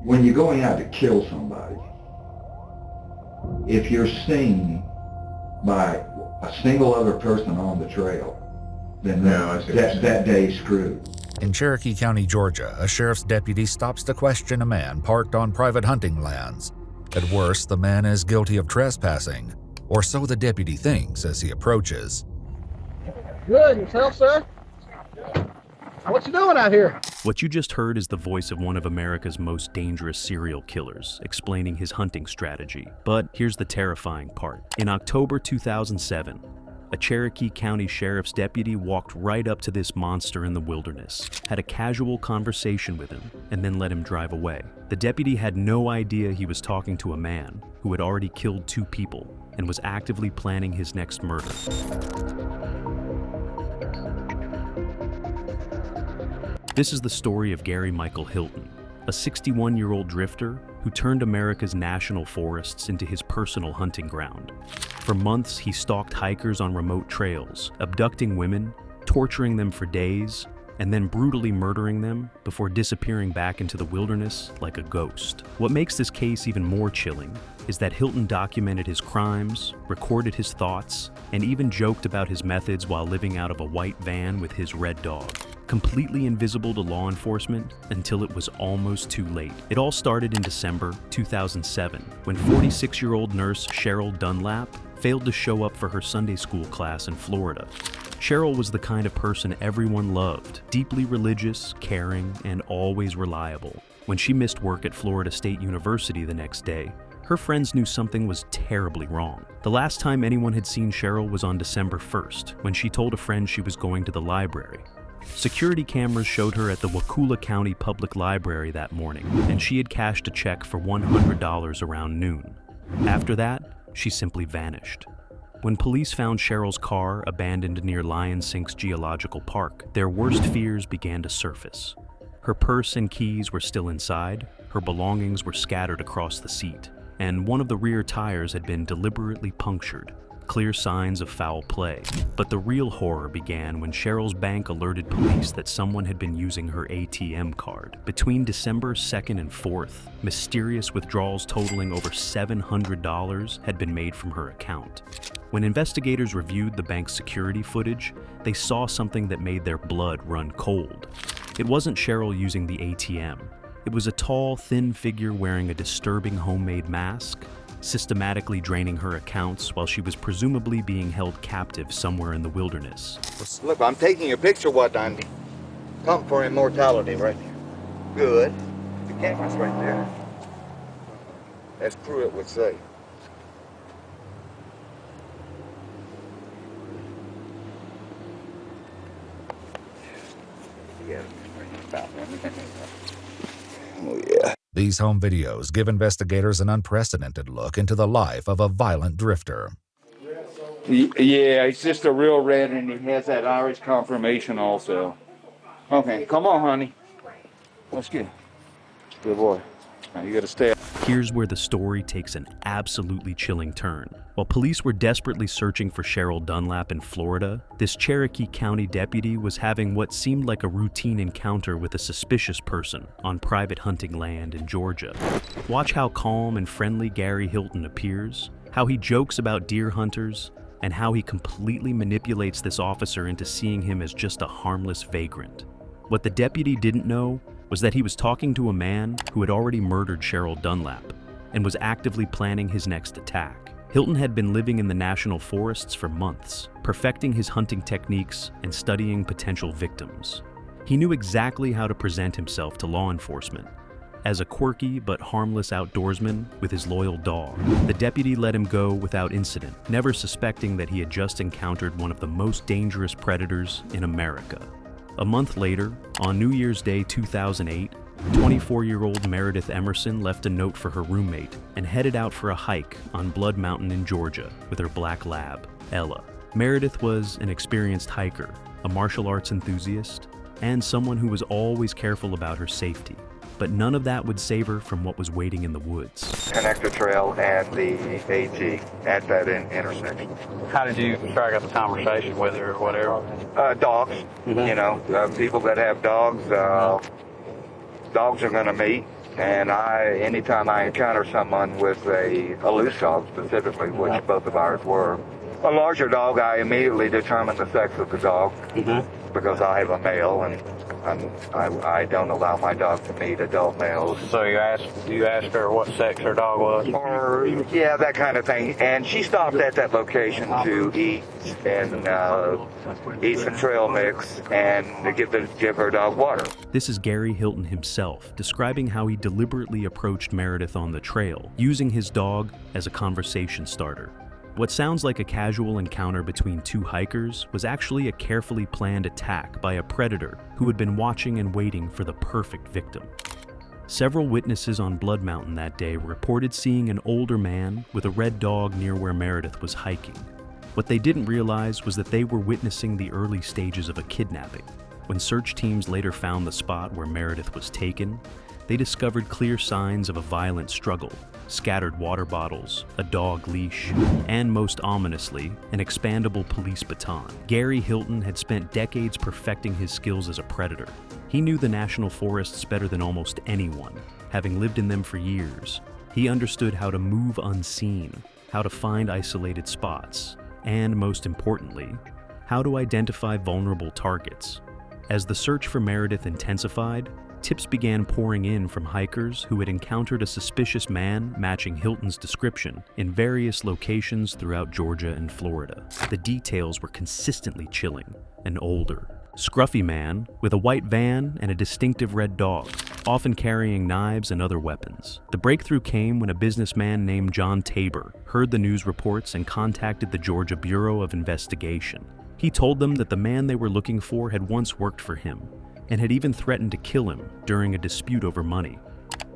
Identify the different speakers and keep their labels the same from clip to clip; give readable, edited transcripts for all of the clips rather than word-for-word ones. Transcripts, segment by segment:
Speaker 1: When you're going out to kill somebody, if you're seen by a single other person on the trail, then that day's screwed.
Speaker 2: In Cherokee County, Georgia, a sheriff's deputy stops to question a man parked on private hunting lands. At worst, the man is guilty of trespassing, or so the deputy thinks as he approaches.
Speaker 3: Good, yourself, sir? What you doing out here?
Speaker 4: What you just heard is the voice of one of America's most dangerous serial killers, explaining his hunting strategy. But here's the terrifying part. In October 2007, a Cherokee County sheriff's deputy walked right up to this monster in the wilderness, had a casual conversation with him, and then let him drive away. The deputy had no idea he was talking to a man who had already killed 2 people and was actively planning his next murder. This is the story of Michael Hilton, a 61-year-old drifter who turned America's national forests into his personal hunting ground. For months, he stalked hikers on remote trails, abducting women, torturing them for days, and then brutally murdering them before disappearing back into the wilderness like a ghost. What makes this case even more chilling is that Hilton documented his crimes, recorded his thoughts, and even joked about his methods while living out of a white van with his red dog, completely invisible to law enforcement until it was almost too late. It all started in December 2007 when 46-year-old nurse Cheryl Dunlap failed to show up for her Sunday school class in Florida. Cheryl was the kind of person everyone loved, deeply religious, caring, and always reliable. When she missed work at Florida State University the next day, her friends knew something was terribly wrong. The last time anyone had seen Cheryl was on December 1st, when she told a friend she was going to the library. Security cameras showed her at the Cherokee County Public Library that morning, and she had cashed a check for $100 around noon. After that, she simply vanished. When police found Cheryl's car abandoned near Lion Sinks Geological Park, their worst fears began to surface. Her purse and keys were still inside, her belongings were scattered across the seat, and one of the rear tires had been deliberately punctured. Clear signs of foul play. But the real horror began when Cheryl's bank alerted police that someone had been using her ATM card. Between December 2nd and 4th, mysterious withdrawals totaling over $700 had been made from her account. When investigators reviewed the bank's security footage, they saw something that made their blood run cold. It wasn't Cheryl using the ATM. It was a tall, thin figure wearing a disturbing homemade mask, systematically draining her accounts while she was presumably being held captive somewhere in the wilderness.
Speaker 5: Look, I'm taking a picture of what I'm pumped for immortality right here. Good. The camera's right there. As Pruitt would say. Oh, yeah.
Speaker 2: These home videos give investigators an unprecedented look into the life of a violent drifter.
Speaker 6: Yeah, he's just a real red, and he has that Irish confirmation also. Okay, come on, honey. Let's get. Good boy. Now you gotta stay.
Speaker 4: Here's where the story takes an absolutely chilling turn. While police were desperately searching for Cheryl Dunlap in Florida, this Cherokee County deputy was having what seemed like a routine encounter with a suspicious person on private hunting land in Georgia. Watch how calm and friendly Gary Hilton appears, how he jokes about deer hunters, and how he completely manipulates this officer into seeing him as just a harmless vagrant. What the deputy didn't know was that he was talking to a man who had already murdered Cheryl Dunlap and was actively planning his next attack. Hilton had been living in the national forests for months, perfecting his hunting techniques and studying potential victims. He knew exactly how to present himself to law enforcement as a quirky but harmless outdoorsman with his loyal dog. The deputy let him go without incident, never suspecting that he had just encountered one of the most dangerous predators in America. A month later, on New Year's Day 2008, 24-year-old Meredith Emerson left a note for her roommate and headed out for a hike on Blood Mountain in Georgia with her black lab, Ella. Meredith was an experienced hiker, a martial arts enthusiast, and someone who was always careful about her safety. But none of that would save her from what was waiting in the woods.
Speaker 5: Connector trail and the AT at that intersection.
Speaker 3: How did you strike up a conversation with her or whatever?
Speaker 5: Dogs. You know, people that have dogs, dogs are going to meet. And anytime I encounter someone with a loose dog specifically, which both of ours were, a larger dog, I immediately determine the sex of the dog because I have a male, and I don't allow my dog to meet adult males.
Speaker 7: So you asked her what sex her dog was?
Speaker 5: Or, yeah, that kind of thing. And she stopped at that location to eat some trail mix and to give her dog water.
Speaker 4: This is Gary Hilton himself, describing how he deliberately approached Meredith on the trail, using his dog as a conversation starter. What sounds like a casual encounter between two hikers was actually a carefully planned attack by a predator who had been watching and waiting for the perfect victim. Several witnesses on Blood Mountain that day reported seeing an older man with a red dog near where Meredith was hiking. What they didn't realize was that they were witnessing the early stages of a kidnapping. When search teams later found the spot where Meredith was taken, they discovered clear signs of a violent struggle, scattered water bottles, a dog leash, and most ominously, an expandable police baton. Gary Hilton had spent decades perfecting his skills as a predator. He knew the national forests better than almost anyone, having lived in them for years. He understood how to move unseen, how to find isolated spots, and most importantly, how to identify vulnerable targets. As the search for Meredith intensified, tips began pouring in from hikers who had encountered a suspicious man matching Hilton's description in various locations throughout Georgia and Florida. The details were consistently chilling. An older, scruffy man with a white van and a distinctive red dog, often carrying knives and other weapons. The breakthrough came when a businessman named John Tabor heard the news reports and contacted the Georgia Bureau of Investigation. He told them that the man they were looking for had once worked for him, and had even threatened to kill him during a dispute over money.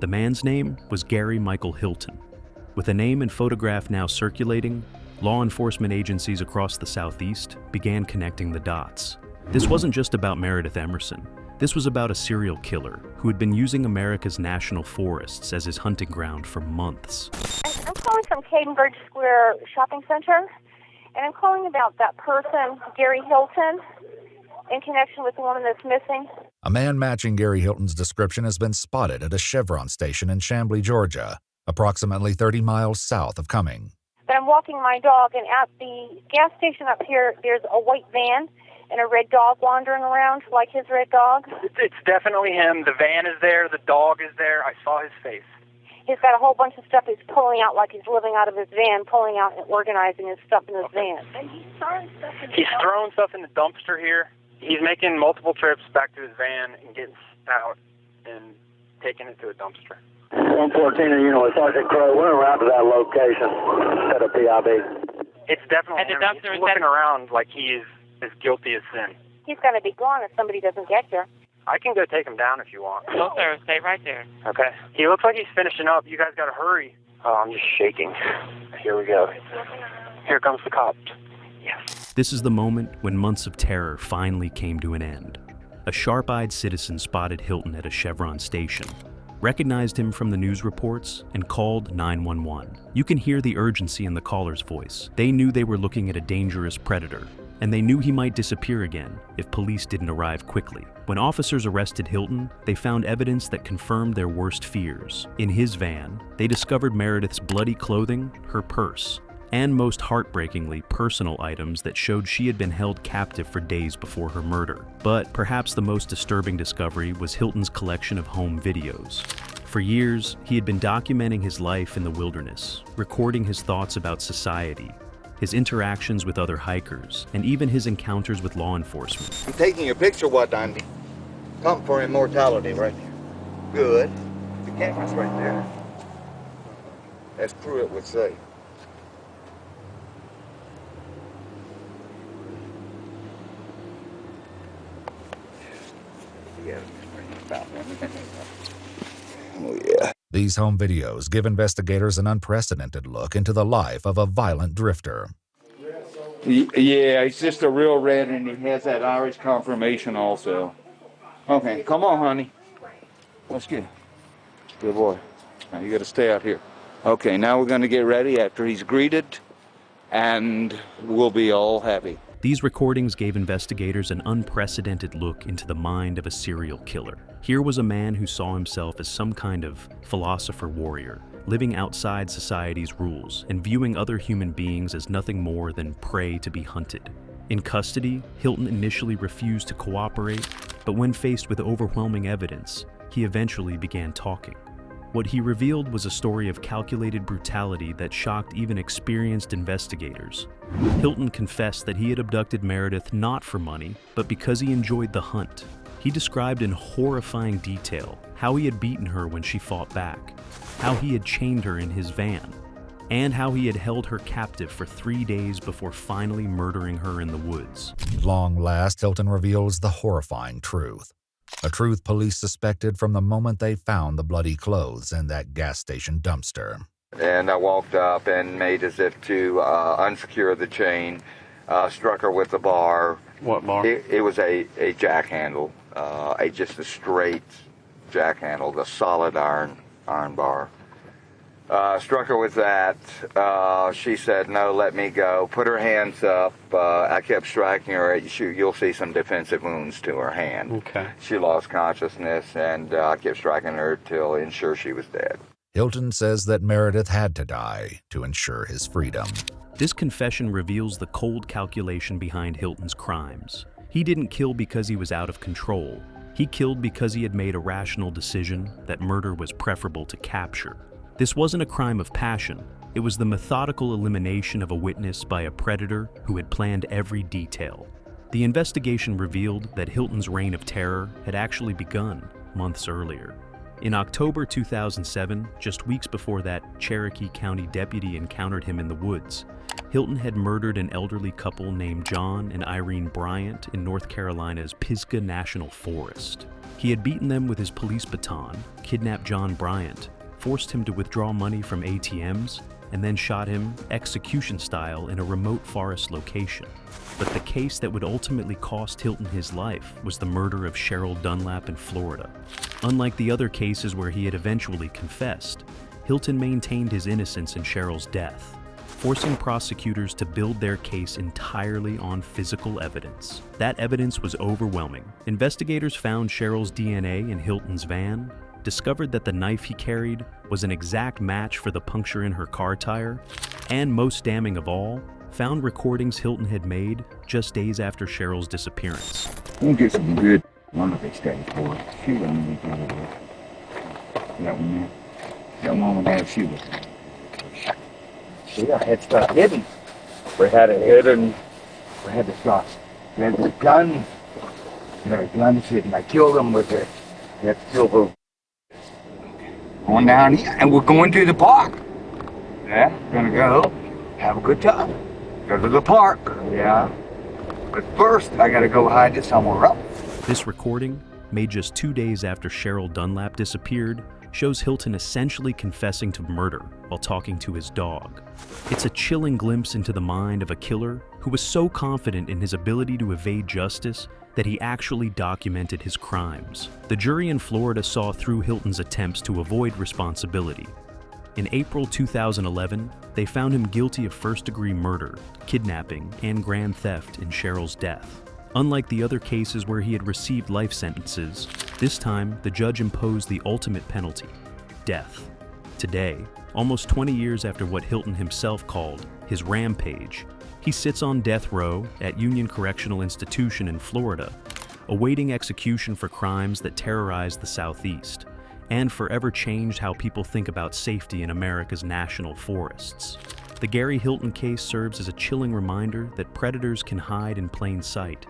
Speaker 4: The man's name was Gary Michael Hilton. With a name and photograph now circulating, law enforcement agencies across the Southeast began connecting the dots. This wasn't just about Meredith Emerson. This was about a serial killer who had been using America's national forests as his hunting ground for months.
Speaker 8: I'm calling from Cadenbridge Square Shopping Center, and I'm calling about that person, Gary Hilton, in connection with the woman that's missing.
Speaker 2: A man matching Gary Hilton's description has been spotted at a Chevron station in Chamblee, Georgia, approximately 30 miles south of Cumming.
Speaker 8: But I'm walking my dog, and at the gas station up here, there's a white van and a red dog wandering around like his red dog.
Speaker 7: It's definitely him. The van is there. The dog is there. I saw his face.
Speaker 8: He's got a whole bunch of stuff he's pulling out like he's living out of his van, pulling out and organizing his stuff in his van. And he's
Speaker 7: throwing stuff in the dumpster here. He's making multiple trips back to his van and getting out and taking it to a dumpster.
Speaker 9: 114, Sergeant Crow, went around to that location, set up PIB.
Speaker 7: It's definitely him. He's looking around like he is as guilty as sin.
Speaker 8: He's going to be gone if somebody doesn't get here.
Speaker 7: I can go take him down if you want.
Speaker 10: No, sir. Stay right there.
Speaker 7: Okay. He looks like he's finishing up. You guys got to hurry. Oh, I'm just shaking. Here we go. Here comes the cops. Yes.
Speaker 4: This is the moment when months of terror finally came to an end. A sharp-eyed citizen spotted Hilton at a Chevron station, recognized him from the news reports, and called 911. You can hear the urgency in the caller's voice. They knew they were looking at a dangerous predator, and they knew he might disappear again if police didn't arrive quickly. When officers arrested Hilton, they found evidence that confirmed their worst fears. In his van, they discovered Meredith's bloody clothing, her purse, and most heartbreakingly, personal items that showed she had been held captive for days before her murder. But perhaps the most disturbing discovery was Hilton's collection of home videos. For years, he had been documenting his life in the wilderness, recording his thoughts about society, his interactions with other hikers, and even his encounters with law enforcement.
Speaker 5: I'm taking a picture, what, Andy? Pump for immortality right there. Good. The camera's right there. As Pruitt would say. Oh, yeah.
Speaker 2: These home videos give investigators an unprecedented look into the life of a violent drifter.
Speaker 6: Yeah, he's just a real red, and he has that Irish confirmation also. Okay, come on, honey. Let's get. Good boy. Now you got to stay out here. Okay, now we're going to get ready after he's greeted, and we'll be all happy.
Speaker 4: These recordings gave investigators an unprecedented look into the mind of a serial killer. Here was a man who saw himself as some kind of philosopher warrior, living outside society's rules and viewing other human beings as nothing more than prey to be hunted. In custody, Hilton initially refused to cooperate, but when faced with overwhelming evidence, he eventually began talking. What he revealed was a story of calculated brutality that shocked even experienced investigators. Hilton confessed that he had abducted Meredith not for money, but because he enjoyed the hunt. He described in horrifying detail how he had beaten her when she fought back, how he had chained her in his van, and how he had held her captive for 3 days before finally murdering her in the woods.
Speaker 2: Long last, Hilton reveals the horrifying truth. A truth police suspected from the moment they found the bloody clothes in that gas station dumpster.
Speaker 5: And I walked up and made as if to unsecure the chain, struck her with the bar.
Speaker 10: What bar?
Speaker 5: It was a jack handle, just a straight jack handle, the solid iron bar. Struck her with that. She said, "No, let me go." Put her hands up. I kept striking her. You'll see some defensive wounds to her hand.
Speaker 10: Okay.
Speaker 5: She lost consciousness, and I kept striking her till ensure she was dead.
Speaker 2: Hilton says that Meredith had to die to ensure his freedom.
Speaker 4: This confession reveals the cold calculation behind Hilton's crimes. He didn't kill because he was out of control. He killed because he had made a rational decision that murder was preferable to capture. This wasn't a crime of passion. It was the methodical elimination of a witness by a predator who had planned every detail. The investigation revealed that Hilton's reign of terror had actually begun months earlier. In October 2007, just weeks before that Cherokee County deputy encountered him in the woods, Hilton had murdered an elderly couple named John and Irene Bryant in North Carolina's Pisgah National Forest. He had beaten them with his police baton, kidnapped John Bryant, forced him to withdraw money from ATMs, and then shot him execution-style in a remote forest location. But the case that would ultimately cost Hilton his life was the murder of Cheryl Dunlap in Florida. Unlike the other cases where he had eventually confessed, Hilton maintained his innocence in Cheryl's death, forcing prosecutors to build their case entirely on physical evidence. That evidence was overwhelming. Investigators found Cheryl's DNA in Hilton's van, discovered that the knife he carried was an exact match for the puncture in her car tire, and most damning of all, found recordings Hilton had made just days after Cheryl's disappearance.
Speaker 6: We'll get some good one of these days, boy. Shoot on me, brother. That one there. That one there, shoot it. See, I had stuff hidden. We had it hidden. We had the stuff. We had the gun. There were guns hidden. I killed them with it. We had to kill them. Going down here, and we're going to the park. Yeah, gonna go have a good time. Go to the park, yeah. But first, I gotta go hide it somewhere else.
Speaker 4: This recording, made just 2 days after Cheryl Dunlap disappeared, shows Hilton essentially confessing to murder while talking to his dog. It's a chilling glimpse into the mind of a killer who was so confident in his ability to evade justice that he actually documented his crimes. The jury in Florida saw through Hilton's attempts to avoid responsibility. In April 2011, they found him guilty of first-degree murder, kidnapping, and grand theft in Cheryl's death. Unlike the other cases where he had received life sentences, this time the judge imposed the ultimate penalty, death. Today, almost 20 years after what Hilton himself called his rampage, he sits on death row at Union Correctional Institution in Florida, awaiting execution for crimes that terrorized the Southeast and forever changed how people think about safety in America's national forests. The Gary Hilton case serves as a chilling reminder that predators can hide in plain sight,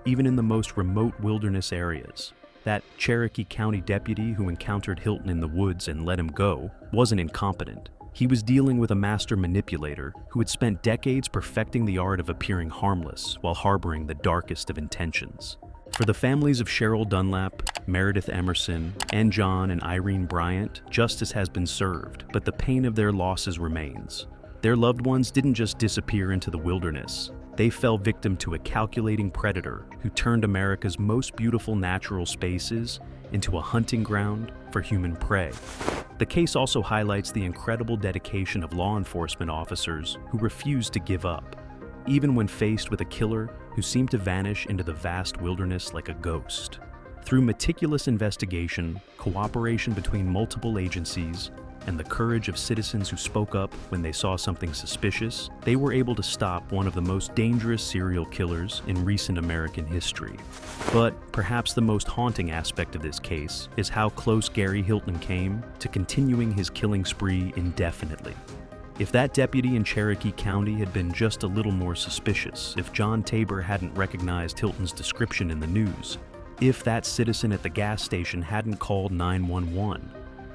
Speaker 4: even in the most remote wilderness areas. That Cherokee County deputy who encountered Hilton in the woods and let him go wasn't incompetent. He was dealing with a master manipulator who had spent decades perfecting the art of appearing harmless while harboring the darkest of intentions. For the families of Cheryl Dunlap, Meredith Emerson, and John and Irene Bryant, justice has been served, but the pain of their losses remains. Their loved ones didn't just disappear into the wilderness. They fell victim to a calculating predator who turned America's most beautiful natural spaces into a hunting ground for human prey. The case also highlights the incredible dedication of law enforcement officers who refuse to give up. even when faced with a killer who seemed to vanish into the vast wilderness like a ghost. Through meticulous investigation, cooperation between multiple agencies, and the courage of citizens who spoke up when they saw something suspicious, they were able to stop one of the most dangerous serial killers in recent American history. But perhaps the most haunting aspect of this case is how close Gary Hilton came to continuing his killing spree indefinitely. If that deputy in Cherokee County had been just a little more suspicious, if John Tabor hadn't recognized Hilton's description in the news, if that citizen at the gas station hadn't called 911,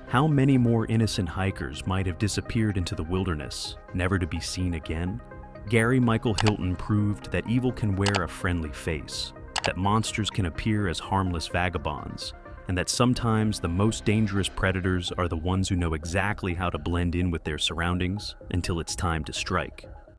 Speaker 4: how many more innocent hikers might have disappeared into the wilderness, never to be seen again? Gary Michael Hilton proved that evil can wear a friendly face, that monsters can appear as harmless vagabonds, and that sometimes the most dangerous predators are the ones who know exactly how to blend in with their surroundings until it's time to strike.